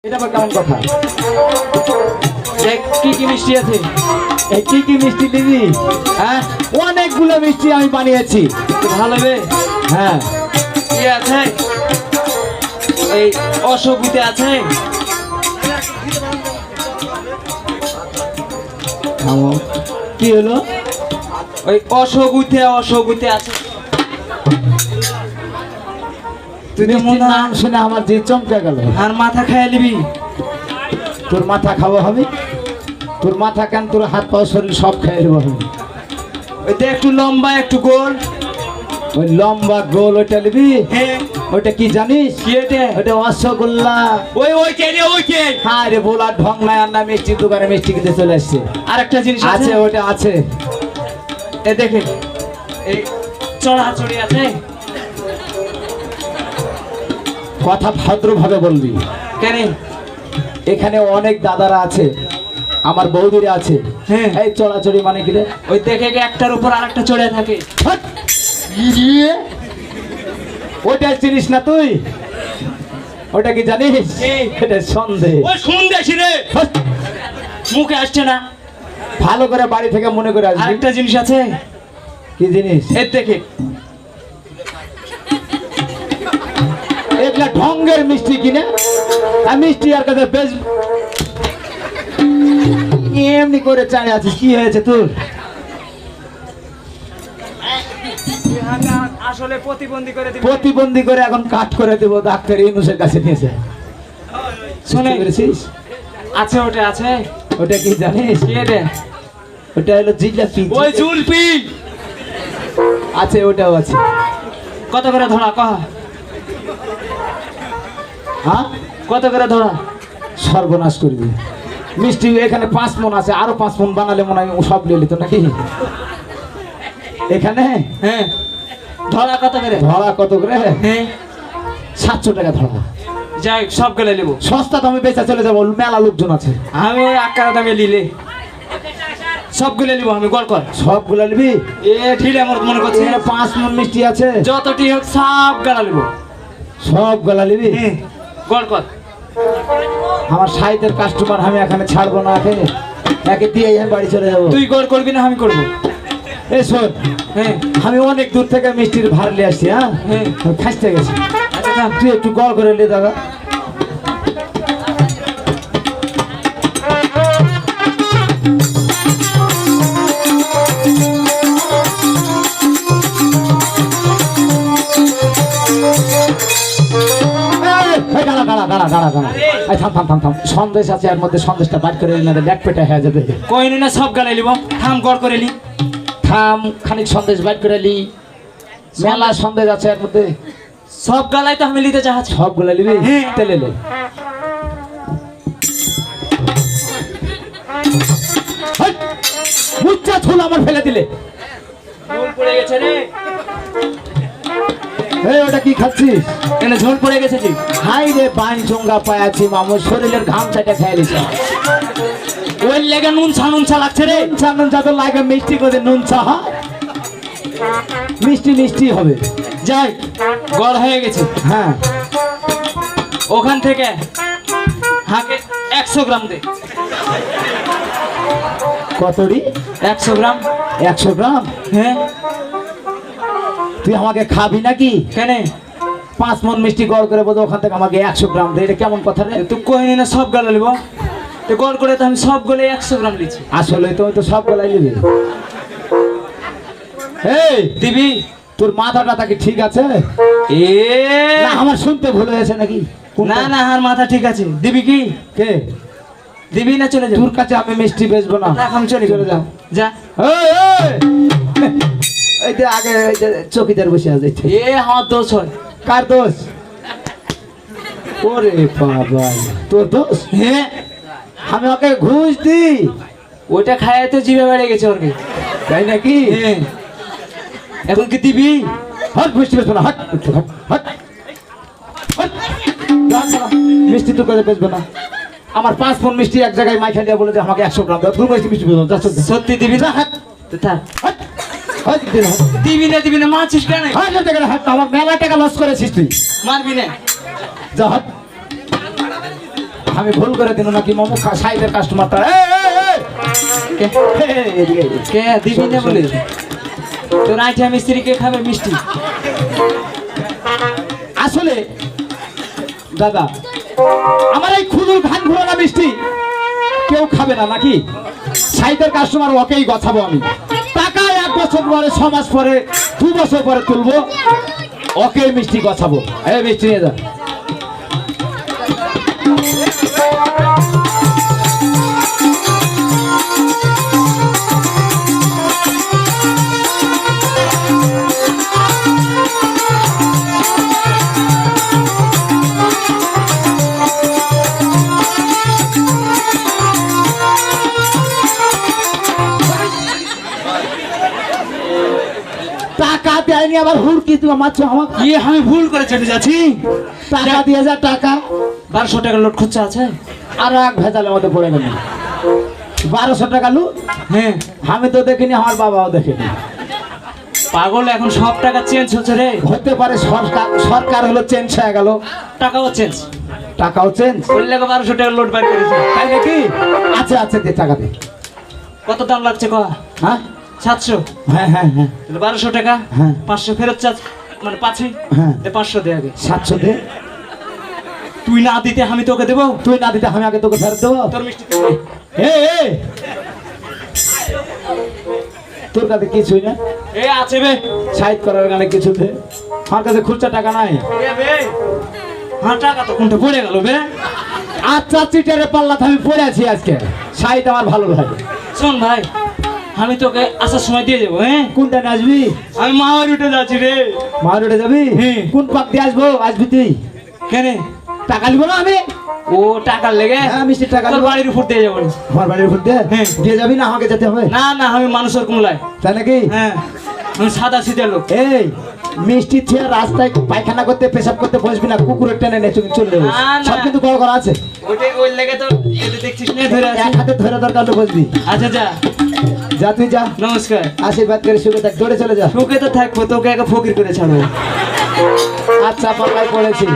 এটা আবার কেমন কথা? কি কি মিষ্টি আছে? এই কি কি মিষ্টি দিদি? হ্যাঁ, অনেকগুলো মিষ্টি আমি বানিয়েছি। ভালো হবে। হ্যাঁ, কি আছে? এই অসুবিধে আছে? কি হলো? ওই অসুবিধে আছে। তুই নাম শুনে আমার যে চমকে গেল। আর মাথা খাইয়ে নিবি? তোর মাথা খাওয়া হবে? তোর মাথা কেন, তোর হাত পা শরীর সব খেয়ে দেবো আমি। ওইটা একটু লম্বা একটু গোল। ওই লম্বা গোল ওইটা নিবি? হ্যাঁ। ওইটা কি জানিস? কি এটা? ওইটা রসগোল্লা। ওই কে রে ওই কে? হ্যাঁ রে, বলার ঢং নাই। আর না মিষ্টির দোকানে মিষ্টি কিনতে চলে আসছে। আর একটা জিনিস আছে, ওইটা আছে। এ দেখেন, এই চড়াচড়ি আছে। কথা ভদ্রভাবে বলবি। কেন? এখানে অনেক দাদারা আছে, আমার বৌদিরা আছে। হ্যাঁ। এই চড়াচড়ি মানে কি রে? ওই দেখে একটার উপর আরেকটা চড়ে থাকে। হাট! ওইটা চিনিস না তুই? ওটা কি জানিস? এটা সন্দেহ। ওই সন্দেশী রে, মুখে আসছে না। ভালো করে বাড়ি থেকে মনে করে আসবি। আরেকটা জিনিস আছে। কি জিনিস? এর দেখে এগুলা ঢঙ্গের মিষ্টি কিনে মিষ্টি আর কাছে বেশ এমনি করে চাই আছিস। কি হয়েছে তোর? আসলে প্রতিবন্ধী করে এখন কাট করে দেব। ডাক্তার ইউনুসের কাছে নিয়েছে। শুনে পেরেছিস? আছে, ওটা আছে। ওটা কি জানিস? কি রে? ওটা হলো জিলাপি। ওই জুলপি আছে, ওটাও আছে। কত করে ধরা কহ? হ্যাঁ, কত করে ধরা? সর্বনাশ করবি। মিষ্টি এখানে 5 মণ আছে, আরো 5 মণ বানালে মনে হয় সব নিয়ে নিত নাকি এখানে? হ্যাঁ। ধরা কত করে? ধরা কত করে? হ্যাঁ, 700 টাকা ধরা। যাই সব গেলে নেবো। সস্তা দামে বেচা চলে যাবো, মেলা লোকজন আছে। আমি ওই আকার দামে নিলে সবগুলো নিবো আমি। গড় কর। সবগুলো নিবি? এ ঠিক আমার মনে করছে 5 মণ মিষ্টি আছে। যতটি হোক সব গালা নিবো। সব গলা নিবি? হ্যাঁ, গড় কর। আমার সাইডের কাস্টমার আমি এখানে ছাড়বো না। একে দিয়ে আমি বাড়ি চলে যাবো। তুই গড় করবি না আমি করবো? এই শোন, হ্যাঁ আমি অনেক দূর থেকে মিষ্টির ভার নিয়ে আসছি। হ্যাঁ, হ্যাঁ। খাসতে গেছি। আচ্ছা থাম। তুই একটু গড় করে নিয়ে দাদা। সন্দেশ আছে, এর মধ্যে সন্দেশটা বাইর করে নিলে ব্যাগ পেটা হয়ে যাবে। কই না সব গালাই নিব। থাম, গড় করে নি। থাম, খানিক সন্দেশ বাইর করে নি। মেলা সন্দেশ আছে এর মধ্যে। সব গালাই তো আমি নিতে চাচ্ছি। সবগুলো নিবি? হ্যাঁ। তেলে নে। মুচ্চা ছোলা আমার ফেলে দিলে। ঝোল পড়ে গেছে রে। এই ওটা কি খাচ্ছিস? এনে ঝোল পড়ে গেছে জি। হাই রে, পান চঙ্গা পায়াছি মামুর শরীরের ঘাম চাটা খেয়ে নিছে। ওই লেগে নুন ছা লাগছে রে। নুন চা তো লাগে মিষ্টি করে। নুন চা হয় মিষ্টি মিষ্টি হবে। যাই, গড় হয়ে গেছে। হ্যাঁ, ওখান থেকে হাকে 100 গ্রাম দে। কতরি? 100 গ্রাম। 100 গ্রাম? হ্যাঁ। তুই আমাকে খাবি নাকি? কেন? 5 মণ মিষ্টি গড় করে বলতো, ওখান থেকে আমাকে 100 গ্রাম দে। এটা কেমন কথা রে? তুই কই না সব গালা নিব। তো গড় করে তো আমি সব গলে 100 গ্রাম লিছি। আসলে তুমি তো সব গলাই নিবি। এই দিবি? তোর মাথাটা কি ঠিক আছে? এ না, আমার শুনতে ভুল হয়েছে নাকি? না না, আর মাথা ঠিক আছে। দিবি কি? কে দিবি না চলে যা। তোর কাছে আমি মিষ্টি বেচবো না। এখন চলে যা। যা। এই, এই! এই যে আগে এই যে চৌকিদার বসে আছে। এ আমার দোষ হয়। কার দোষ? ওরে বাবা, তোর দোষ? হ্যাঁ, আমি ওকে ঘুষ দিই। ওইটা খায় তো জিভে বেড়ে গেছে ওর কি, তাই নাকি? হ্যাঁ। এখন কি দিবি? হট, মিষ্টি বেচবো না। Hot hot hot hot. মিষ্টি তোর কাছে বেচবো না। আমার 5 মণ মিষ্টি এক জায়গায় মাইখা দিয়ে বলে যে আমাকে 100 গ্রাম দাও। তুই মিষ্টি বেচবো না। সত্যি দিবি না? হাত থাক। দিবি না মারছিস কেন? আমার মেলা টাকা লস করেছিস তুই। মারবি না? যা হট আমি ভুল করে দিল নাকি মোমো সাইডের কাস্টমার তারা কে দিবি না বলে তোর আইটা মিস্ত্রি কে খাবে মিষ্টি আসলে দাদা আমার এই খুদুর ঘান ঘোরানো মিষ্টি কেউ খাবে না নাকি সাইডের কাস্টমার ওকেই গছাবো আমি টাকা 1 বছর পরে 6 মাস পরে 2 বছর পরে তুলবো ওকে মিষ্টি গছাবো এই মিষ্টি নিয়ে যা টাকা দেয়নি আবার হুড়কি তুমি মারছো আমাকে ইয়ে আমি ভুল করে চলে যাচ্ছি টাকা দিয়ে যা টাকা 1200 টাকা লোড খরচা আছে আর এক ভেজালের মধ্যে পড়ে গেল 1200 টাকা লু হ্যাঁ আমি তো দেখিনি আমার বাবাও দেখেনি পাগল এখন সব টাকা চেঞ্জ হচ্ছে রে হতে পারে সরকার হলো চেঞ্জ হয়ে গেল টাকাও চেঞ্জ টাকাও চেঞ্জ বললে 1200 টাকা লোড বার করেছে তাই নাকি আচ্ছা আচ্ছা দে টাকা দে কত দাম লাগছে কয়া হ্যাঁ 700 হ্যাঁ হ্যাঁ হ্যাঁ 1200 টাকা হ্যাঁ। 500 ফেরত চার্জ মানে পাচ্ছি হ্যাঁ। 500 দে আগে 700 দে তুই না দিতে আমি তোকে দেবো তুই না দিতে আমি আগে তোকে ফেরত দেবো তোর মিষ্টি তুই নে। এ তোর কাছে কিছুই না এ আছে বে সাইড করার গানে কিছু দে আমার কাছে খুচরা টাকা নাই এ বে হ্যাঁ টাকা তো কোনটা পড়ে গেল বে আচ্ছা চিটারে পাল্লাতে আমি পড়ে আছি আজকে সাইড আমার ভালো লাগে শোন ভাই আমি তোকে আসার সময় দিয়ে যাবো হ্যাঁ কোনটা নিয়ে আসবি আমি মামার উঠে যাচ্ছি রে মার উঠে যাবি হ্যাঁ। কোন পাক দিয়ে আসবি তুই কেন টাকা নিবো না আমি ও টাকার লেগে হ্যাঁ মিষ্টির টাকা তোর নিবো। বাড়ির উপর দিয়ে যাবো আমার বাড়ির উপর দিয়ে হ্যাঁ। দিয়ে যাবি না আমাকে যেতে হবে না না আমি মানুষের কুমলায় তাই নাকি হ্যাঁ আমি সাদা সিধা লোক এই মিষ্টি ছেড়ে রাস্তায় পায়খানা করতে পেশাব করতে বসবি না কুকুরের টেনে নে তুমি চলে যাবি না, না। সব কিন্তু বড় করা আছে ওইটাই ওই লেগে তো এটা দেখছিস না ধরে আছে এক হাতে ধরে দরকার হলে বসবি আচ্ছা যা যা তুই যা নমস্কার আশীর্বাদ করে সুখে থাক দৌড়ে চলে যা তোকে তো থাকবো তোকে একা ফকির করে ছাড়বো আচ্ছা পাল্লায় পড়েছি